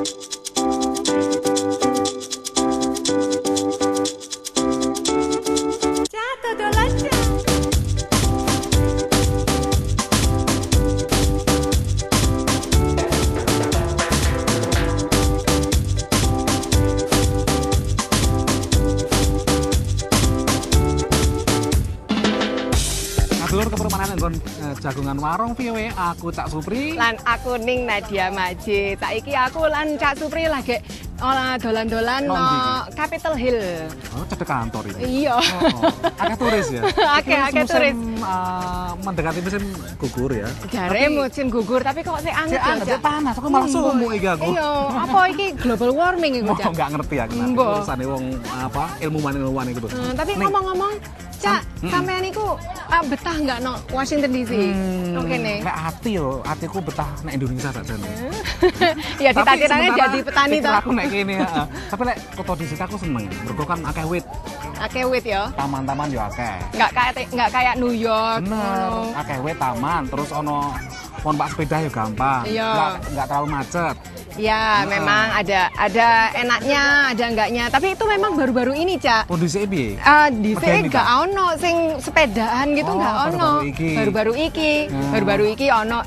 Dulur kepermanen nggon jagungan warung piye aku Cak Supri lan aku Ning Nadia Majid. Saiki aku lan Cak Supri lagi dolan-dolan no Capitol Hill. Oh, cedek kantor ini. Iya. Akeh turis ya. Akeh turis. Mendekati musim gugur ya. Jare musim gugur tapi kok sik anget ya. Cek panas, aku malah sumu iki aku. Iya, apa iki global warming iku, Cak? Enggak ngerti aku. Urusane wong apa ilmuwan iku. Tapi ngomong-ngomong, Cak, sampean iku betah nggak no Washington DC? Oke nih. Nek atiku betah nek Indonesia sakjane. Ya ditatirane jadi petani toh. Aku nek kene, tapi nek kota DC aku seneng. Mergo kan akeh wit. Akeh wit ya. Taman-taman yo akeh. Nggak kayak New York. Bener. Akeh wit taman, terus ono numpak sepeda yo gampang. Nggak terlalu macet. Ya, memang ada enaknya, ada enggaknya. Tapi itu memang baru-baru ini, Cak. Kondisi piye? Dhisik enggak ono sing sepedaan gitu, enggak ono. Baru-baru iki ono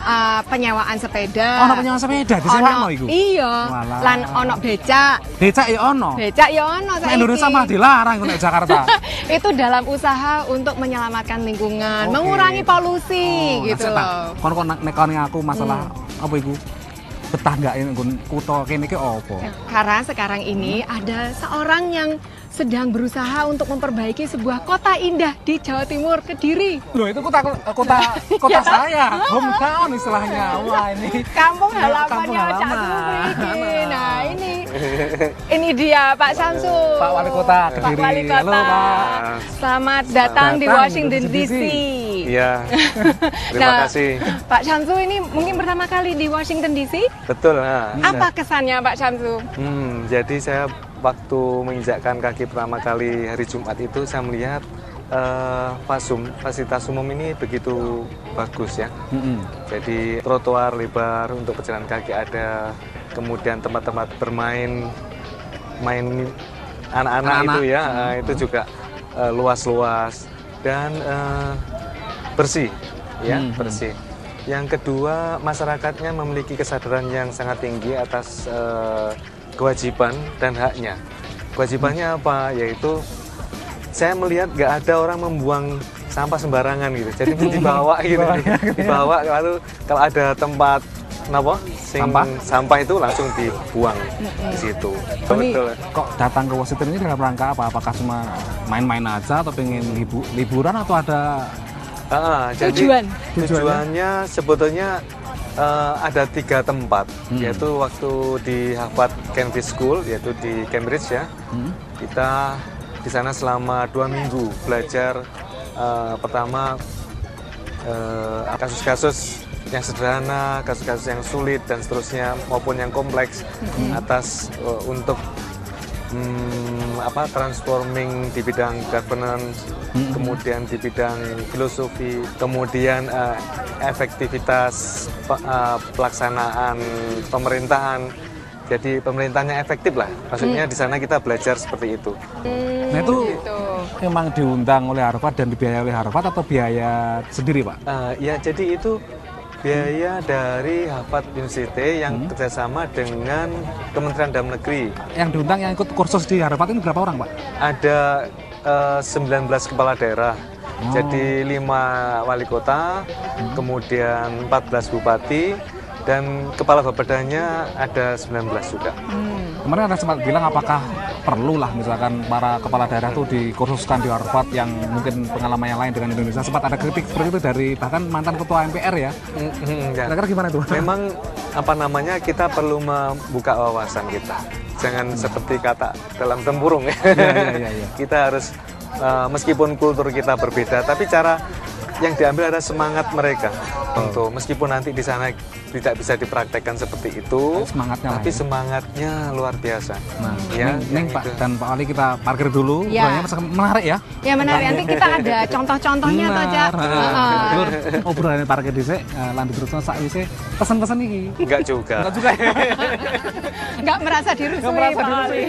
penyewaan sepeda. Ono penyewaan sepeda disewano iku. Iya. Lan ono becak. Becak ya ono. Becak ya ono saiki. Indonesia mah dilarang nek Jakarta. Itu dalam usaha untuk menyelamatkan lingkungan, mengurangi polusi gitu loh. Kon nekoni aku masalah apa iku? Betah nggak ini kuto kene iki apa? Karena sekarang ini ada seorang yang sedang berusaha untuk memperbaiki sebuah kota indah di Jawa Timur, Kediri. Loh, itu kota saya, hometown istilahnya. Wah, ini kampung halamannya Cak Supri. Nah, ini dia Pak Samsu. Pak Wali Kota Kediri. Pak Wali Kota. Halo, Pak. Selamat datang di Washington DC. Iya. Terima kasih. Pak Samsu ini mungkin pertama kali di Washington DC? Betul. Apa kesannya Pak Samsu? Jadi saya waktu menginjakkan kaki pertama kali hari Jumat itu saya melihat fasilitas umum ini begitu bagus ya. Jadi trotoar lebar untuk pejalan kaki ada, kemudian tempat-tempat bermain anak-anak itu ya, itu juga luas-luas dan bersih ya, bersih. Yang kedua, masyarakatnya memiliki kesadaran yang sangat tinggi atas kewajiban dan haknya. Kewajibannya apa? Yaitu saya melihat nggak ada orang membuang sampah sembarangan gitu. Jadi dibawa gitu, dibawa lalu kalau ada tempat sampah itu langsung dibuang di situ. Betul. Kok datang ke Washington ini dalam rangka apa? Apakah cuma main-main aja atau pengen liburan atau ada tujuannya sebetulnya ada 3 tempat, yaitu waktu di Harvard Kennedy School, yaitu di Cambridge ya. Kita di sana selama 2 minggu belajar pertama kasus-kasus yang sederhana, kasus-kasus yang sulit dan seterusnya maupun yang kompleks atas untuk transforming di bidang governance, kemudian di bidang filosofi, kemudian efektivitas pelaksanaan pemerintahan. Jadi pemerintahnya efektif lah. Maksudnya di sana kita belajar seperti itu. Nah itu memang diundang oleh Harvard dan dibiayai oleh Harvard atau biaya sendiri, Pak? Ya, jadi itu biaya dari Harvard University yang kerjasama dengan Kementerian Dalam Negeri. Yang diundang yang ikut kursus di Harvard ini berapa orang, Pak? Ada 19 kepala daerah. Jadi 5 wali kota, kemudian 14 bupati, dan kepala bapedanya ada 19 juga. Kemarin ada sempat bilang apakah perlu lah misalkan para kepala daerah itu dikursuskan di Harvard yang mungkin pengalamannya lain dengan Indonesia. Sempat ada kritik seperti itu dari bahkan mantan ketua MPR ya. Kira-kira gimana itu? Memang kita perlu membuka wawasan kita. Jangan seperti kata dalam tempurung ya. Kita harus meskipun kultur kita berbeda, tapi cara yang diambil ada semangat mereka. Tentu meskipun nanti di sana tidak bisa dipraktekkan seperti itu, tapi semangatnya luar biasa. Nah, ya, Neng Pak dan Pak Wali kita parkir dulu. Ya. Menarik ya? Ya menarik. Nanti kita ada contoh-contohnya tuh, Cak. Obrolan parkir dhisik, lanjut terus sak wise pesen-pesen iki. Enggak juga. nggak merasa dirusui, Pak Wali.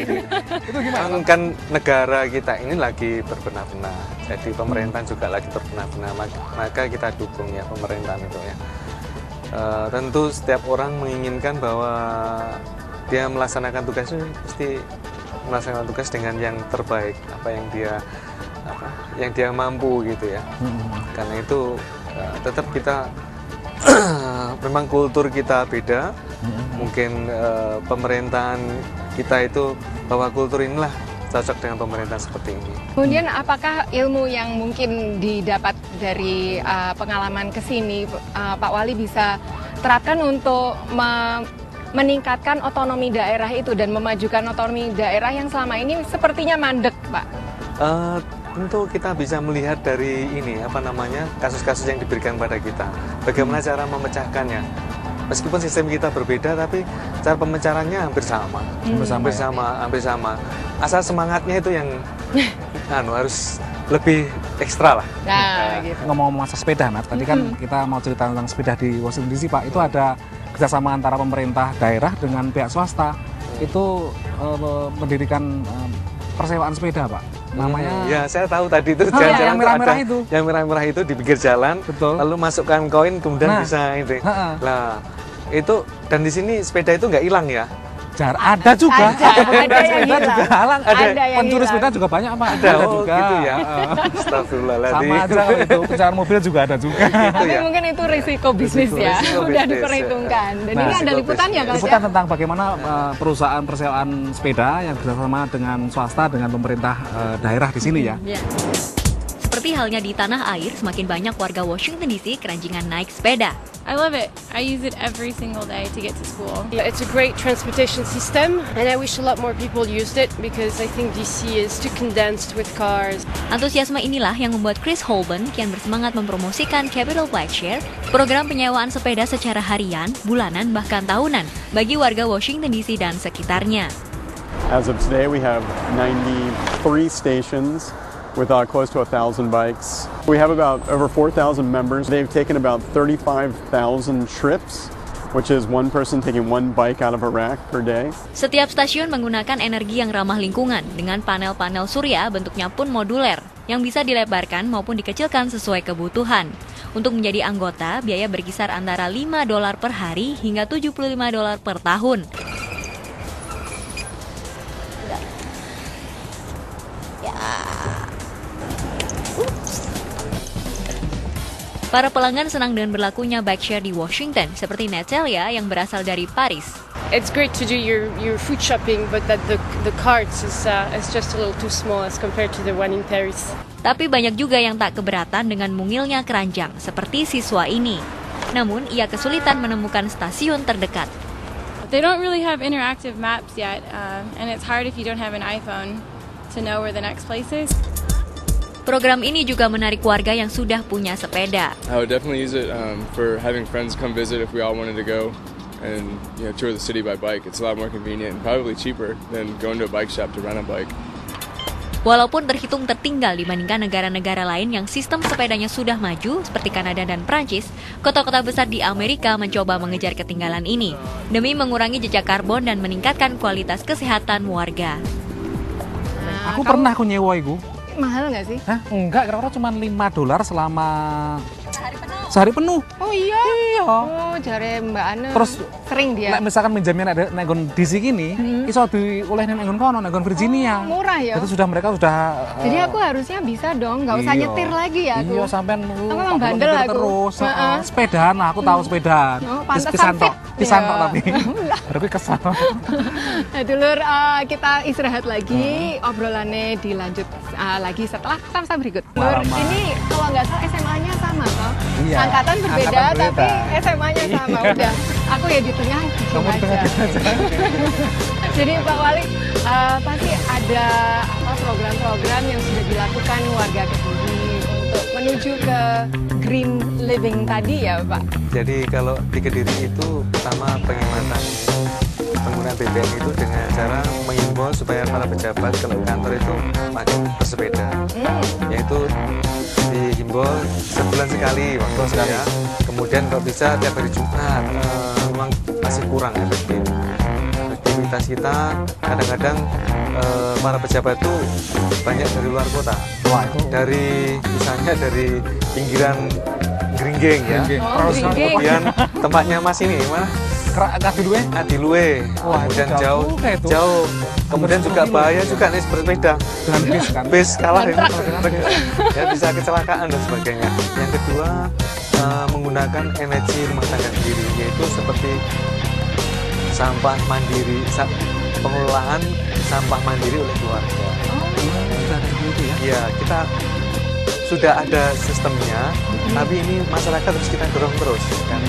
Itu gimana? Kan negara kita ini lagi berbenah-benah, jadi pemerintahan juga lagi berbenah-benah, maka kita dukung ya pemerintahan itu ya. Tentu setiap orang menginginkan bahwa dia melaksanakan tugasnya pasti melaksanakan tugas dengan yang terbaik, apa yang dia mampu gitu ya. Karena itu tetap kita memang kultur kita beda, mungkin pemerintahan kita itu bahwa kultur inilah cocok dengan pemerintahan seperti ini. Kemudian apakah ilmu yang mungkin didapat dari pengalaman kesini, Pak Wali bisa terapkan untuk meningkatkan otonomi daerah itu dan memajukan otonomi daerah yang selama ini sepertinya mandek, Pak? Tentu kita bisa melihat dari ini kasus-kasus yang diberikan pada kita. Bagaimana cara memecahkannya? Meskipun sistem kita berbeda, tapi cara pemecahannya hampir sama. Hampir sama. Asal semangatnya itu yang harus lebih ekstra lah. Nah, gitu. Ngomong-ngomong masa sepeda, Nat, tadi kan kita mau cerita tentang sepeda di Washington DC, Pak. Itu ada kerjasama antara pemerintah daerah dengan pihak swasta. Itu mendirikan persewaan sepeda, Pak. Namanya ya saya tahu tadi itu yang merah-merah itu. Yang merah-merah itu di pinggir jalan. Betul. Lalu masukkan koin kemudian bisa itu. Nah, itu dan di sini sepeda itu nggak hilang ya. Ada juga. Ada yang sepeda juga hilang. Ada yang pencuri hilang. sepeda juga banyak, Pak. Ada juga. Gitu ya. Astagfirullahaladzim. Sama aja kalau itu pencurian mobil juga ada juga. Tapi mungkin itu risiko bisnis ya, Risiko udah bisnis, diperhitungkan. Dan ini ada risiko liputannya bisnis. kan? Liputan tentang bagaimana perusahaan persewaan sepeda yang bekerjasama dengan swasta dengan pemerintah daerah di sini ya. Seperti halnya di tanah air, semakin banyak warga Washington DC keranjingan naik sepeda. I love it. I use it every single day to get to school. It's a great transportation system, and I wish a lot more people used it because I think DC is too condensed with cars. Antusiasme inilah yang membuat Chris Holben kian bersemangat mempromosikan Capital Bike Share, program penyewaan sepeda secara harian, bulanan, bahkan tahunan bagi warga Washington DC dan sekitarnya. As of today, we have 93 stations with close to 1,000 bikes. We have about over 4,000 members. They've taken about 35,000 trips, which is one person taking one bike out of a rack per day. Setiap stasiun menggunakan energi yang ramah lingkungan dengan panel-panel surya bentuknya pun moduler yang bisa dilebarkan maupun dikecilkan sesuai kebutuhan. Untuk menjadi anggota, biaya berkisar antara $5 per hari hingga $75 per tahun. Para pelanggan senang dengan berlakunya bike share di Washington, seperti Natalia yang berasal dari Paris. It's great to do your food shopping, but that the carts is just a little too small as compared to the one in Paris. Tapi banyak juga yang tak keberatan dengan mungilnya keranjang, seperti siswa ini. Namun, ia kesulitan menemukan stasiun terdekat. They don't really have interactive maps yet, and it's hard if you don't have an iPhone to know where the next place is. Program ini juga menarik warga yang sudah punya sepeda. I would definitely use it for having friends come visit if we all wanted to go and tour the city by bike. It's a lot more convenient and probably cheaper than going to a bike shop to rent a bike. Walaupun terhitung tertinggal dibandingkan negara-negara lain yang sistem sepedanya sudah maju seperti Kanada dan Prancis, kota-kota besar di Amerika mencoba mengejar ketinggalan ini demi mengurangi jejak karbon dan meningkatkan kualitas kesehatan warga. Aku pernah nyewa itu. Mahal nggak sih? Hah? Enggak, kira-kira cuma $5 selama sehari penuh. Oh iya? Iya. Oh, jare Mbak Ana. Terus sering dia. Misalkan minjamnya ada nenggon di sini, iso dioleh nenggon kono, nenggon Virginia. Murah ya? Itu mereka sudah. Jadi aku harusnya bisa dong, nggak usah nyetir lagi ya aku. Iya, sampean memang bandel aku. Terus sepedaan lah, aku tahu sepedaan. Oh, pantesan fit. Pisantok tapi. Baru kesal. Nah, dulur, kita istirahat lagi, obrolannya dilanjut lagi setelah pesan berikut. Dulur, ini kalau nggak salah SMA-nya sama toh? Iya. Angkatan berbeda, tapi SMA-nya sama. Udah, aku ya di tengah aja. Jadi Pak Wali, pasti ada program-program yang sudah dilakukan warga Kediri untuk menuju ke green living tadi ya Pak? Jadi kalau di Kediri itu pertama penghematan penggunaan BBM itu dengan cara mengimbau supaya para pejabat kalau kantor itu pakai bersepeda. Yaitu dihimbau sebulan sekali waktu ya. Kemudian kalau bisa tiap hari Jumat, memang masih kurang efektif aktivitas kita kadang-kadang para pejabat itu banyak dari luar kota. Wah, itu dari misalnya dari pinggiran Gringgeng ya. Gringgeng. Kemudian tempatnya Mas ini mana? Adiluwe. Wah, kemudian itu jauh. Kemudian juga bahaya juga nih bersepeda. Dengan bis kan. Bis kalah ya bisa kecelakaan dan sebagainya. Yang kedua menggunakan energi rumah tangga sendiri, yaitu seperti sampah mandiri, pengelolaan sampah mandiri oleh keluarga. Ya, kita sudah ada sistemnya, tapi ini masyarakat harus kita dorong terus kan.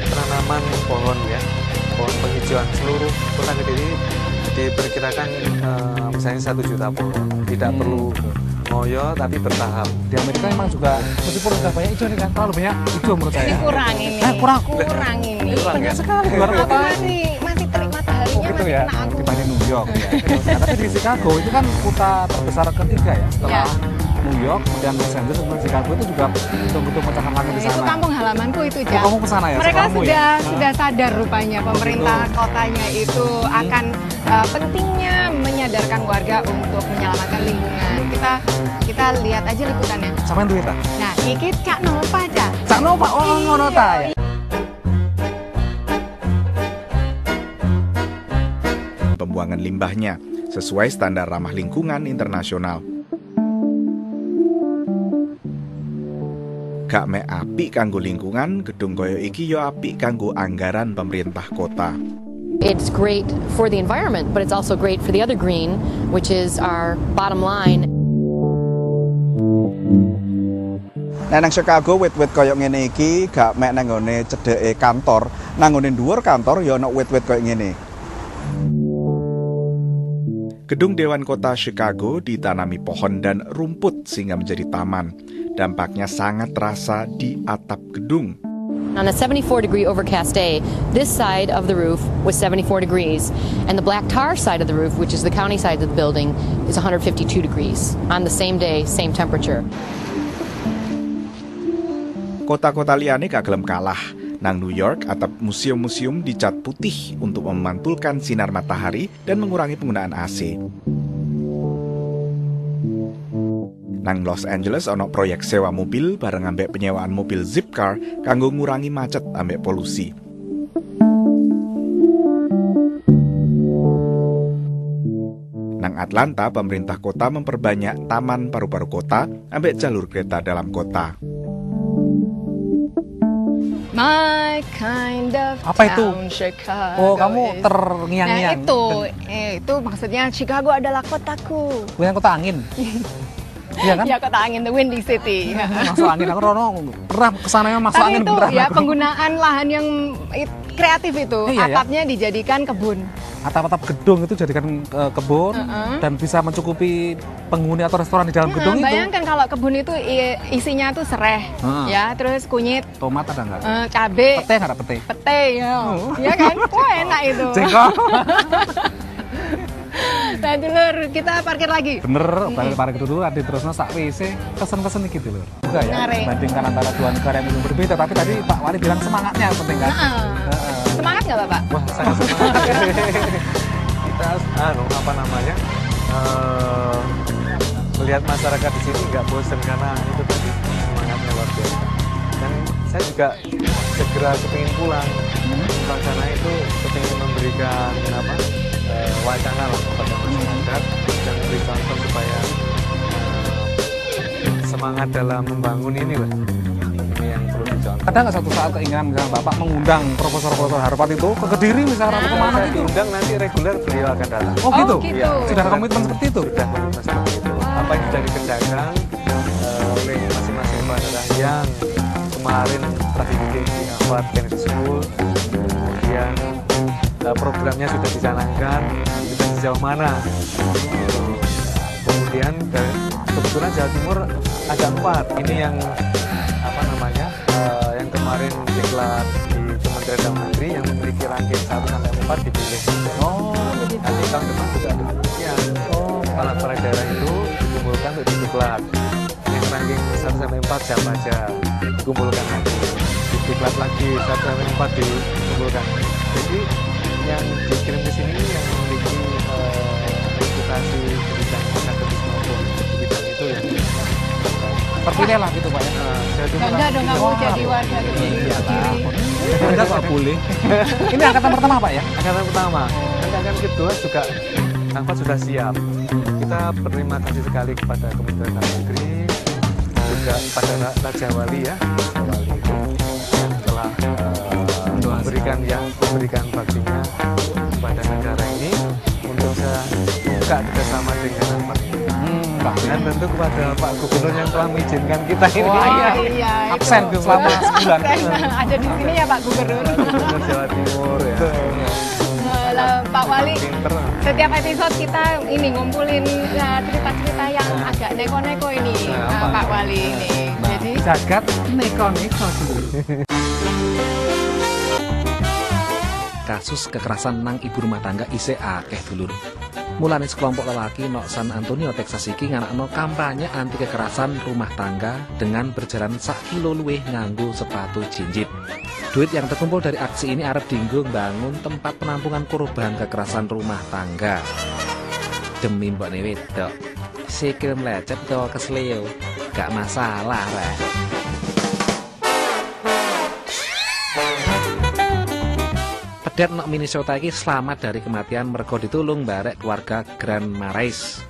Penanaman pohon ya, pohon penghijauan seluruh Kota Kediri diperkirakan misalnya 1 juta pohon, tidak perlu ngoyo tapi bertahap. Di Amerika memang juga meskipun sudah banyak hijau nih kan, terlalu banyak hijau menurut saya. Kurang ini. Kurang ini. Banyak sekali. Masih terik mataharinya gitu masih ya, kena aku. dibanding New York ya. Nah, tapi di Chicago itu kan kota terbesar ketiga ya, setelah New York, kemudian Los Angeles, kemudian Chicago itu juga betul-betul pecahkan langit di sana. Itu kampung halamanku itu, Oh, kamu ke sana ya? Mereka Sekolahmu sudah sadar rupanya pemerintah kotanya itu akan pentingnya menyadarkan warga untuk menyelamatkan lingkungan. Kita lihat aja liputannya. Sampean duit ta? Nah, iki Cak Nova aja. Cak Nova, oh ngono ta ya. Pembuangan limbahnya sesuai standar ramah lingkungan internasional. Gak mek apik kanggo lingkungan, gedung koyo iki yo apik kanggo anggaran pemerintah kota. It's great for the environment, but it's also great for the other green, which is our bottom line. Nah, nang Chicago wit-wit koyo ngene iki gak mek nang ngone cedeke kantor, nang ngone dhuwur kantor ya ana wit-wit koyo ngene. Gedung Dewan Kota Chicago ditanami pohon dan rumput sehingga menjadi taman. Dampaknya sangat terasa di atap gedung. On a 74-degree overcast day, this side of the roof was 74 degrees, and the black tar side of the roof, which is the county side of the building, is 152 degrees. On the same day, same temperature. Kota-kota liane gak gelem kalah. Nang New York, atap museum-museum dicat putih untuk memantulkan sinar matahari dan mengurangi penggunaan AC. Nang Los Angeles ono proyek sewa mobil bareng ambek penyewaan mobil Zipcar kanggo ngurangi macet ambek polusi. Nang Atlanta, pemerintah kota memperbanyak taman paru-paru kota ambek jalur kereta dalam kota. My kind of Apa itu? town, Chicago. Oh, kamu is- terngiang-ngiang. Nah, itu maksudnya Chicago adalah kotaku. Bukan kota angin. Iya kan? Ya, kota angin, the windy city. Masuk angin, aku Rono pernah kesana yang masuk Tapi angin itu beneran ya aku. penggunaan lahan yang kreatif itu, Iya, ya. atapnya dijadikan kebun. Atap-atap gedung itu jadikan kebun dan bisa mencukupi penghuni atau restoran di dalam gedung itu. Bayangkan kalau kebun itu isinya tuh sereh, ya, terus kunyit, Tomat ada nggak? cabe, Pete nggak ada pete? pete, ya kan? Wah, enak itu. Jengkol. Nah, dulur, kita parkir lagi. Bener, parkir dulu, nanti terusnya sak WC, pesen-pesen gitu loh. Juga ya, Menarik. bandingkan antara dua negara yang berbeda, tapi tadi Pak Wali bilang semangatnya yang penting kan? Semangat nggak Bapak? Wah, sangat semangat. Kita melihat masyarakat di sini nggak bosan karena itu tadi semangatnya luar biasa. Dan saya juga segera kepingin pulang. Karena itu kepingin memberikan wacana lah kepada masyarakat dan memberi contoh supaya semangat dalam membangun ini lah. Ini yang perlu dicontoh. Ada nggak satu saat keinginan misalnya Bapak mengundang Profesor Harvard itu ke Kediri misalnya atau kemana Saya gitu? diundang nanti reguler beliau akan datang. Oh gitu? Iya, Sudah ada komitmen seperti itu? Sudah komitmen seperti itu. Apa yang sudah dikerjakan oleh masing-masing daerah yang kemarin tadi di Harvard Kennedy School, kemudian programnya sudah dicanangkan, sudah sejauh mana. Kemudian kebetulan Jawa Timur ada 4. Ini yang yang kemarin diklat di Kementerian Dalam Negeri yang memiliki ranking 1-4 dipilih. Nanti tahun depan juga ada demikian. Kepala daerah itu dikumpulkan untuk diklat. Yang ranking 1-4 siapa aja dikumpulkan lagi. Diklat lagi 1-4 dikumpulkan. Jadi yang dikirim ke sini yang memiliki reputasi di bidang akademis maupun di bidang itu ya. Terpilih lah gitu Pak ya. Bangga dong kamu jadi warga Kediri. Bangga Pak boleh. Ini angkatan pertama Pak ya? Angkatan pertama. Angkatan kedua juga angkot sudah siap. Kita berterima kasih sekali kepada Kementerian Dalam Negeri, juga pada Raja Wali ya, telah memberikan baktinya kepada negara ini untuk bisa buka kerjasama dengan dan tentu kepada Pak Gubernur yang telah mengizinkan kita ini. Iya, absen selama sebulan. Ada di sini ya Pak Gubernur. Gubernur Jawa Timur ya. Pak Wali, setiap episode kita ini ngumpulin cerita-cerita yang agak neko-neko ini, Pak Wali ini. Jadi jagat neko-neko dulu. Kasus kekerasan nang ibu rumah tangga isih akeh dulur. Mulane sekelompok lelaki nok San Antonio Texas iki nganakno kampanye anti kekerasan rumah tangga dengan berjalan 1 kilo luwih nganggo sepatu jinjit. Duit yang terkumpul dari aksi ini arep dienggo bangun tempat penampungan korban kekerasan rumah tangga. Demi mbokne wedok, sikil lecet to kesleo, gak masalah rek. Pedet nok Minnesota iki selamat dari kematian mergo ditulung barek keluarga Grand Marais.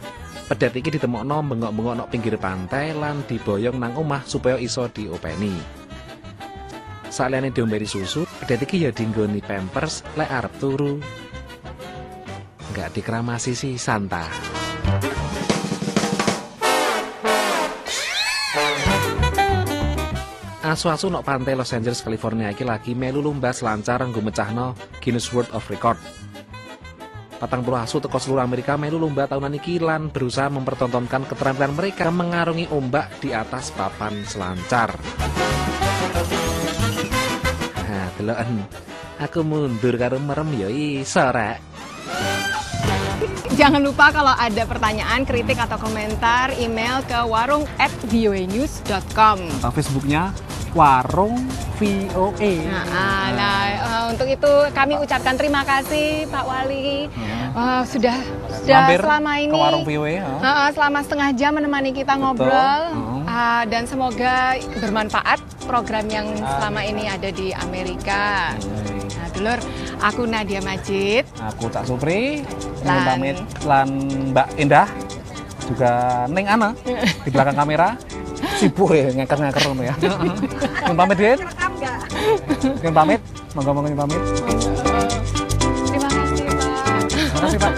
Pedet iki ditemokno bengok-bengok nok pinggir pantai lan diboyong nang omah supaya iso diopeni. Saliyane diombeni susu, pedet iki ya dinggoni pampers lek arep turu. Enggak dikeramasi si Santa. Asu-asu nok pantai Los Angeles, California iki lagi melu lomba selancar nggo mecahno Guinness World of Record. 40 asu teko seluruh Amerika melu lomba tahunan iki lan berusaha mempertontonkan keterampilan mereka mengarungi ombak di atas papan selancar. Nah, deloken. Aku mundur karo merem ya iso rek. Jangan lupa kalau ada pertanyaan, kritik atau komentar, email ke warung@voanews.com. Atau Facebooknya Warung VOA. Untuk itu kami ucapkan terima kasih Pak Wali. Sudah selama ini ke Warung VOA. Selama setengah jam menemani kita ngobrol. Dan semoga bermanfaat program yang selama ini ada di Amerika. Nah, dulur, aku Nadia Majid. Aku Cak Supri. Pamit lan Mbak Indah. Juga Neng Ana di belakang kamera. Sibuk ya ngeker-ngeker ya. Yang pamit Din? Yang pamit? Monggo pamit. Terima kasih Pak. Terima kasih Pak.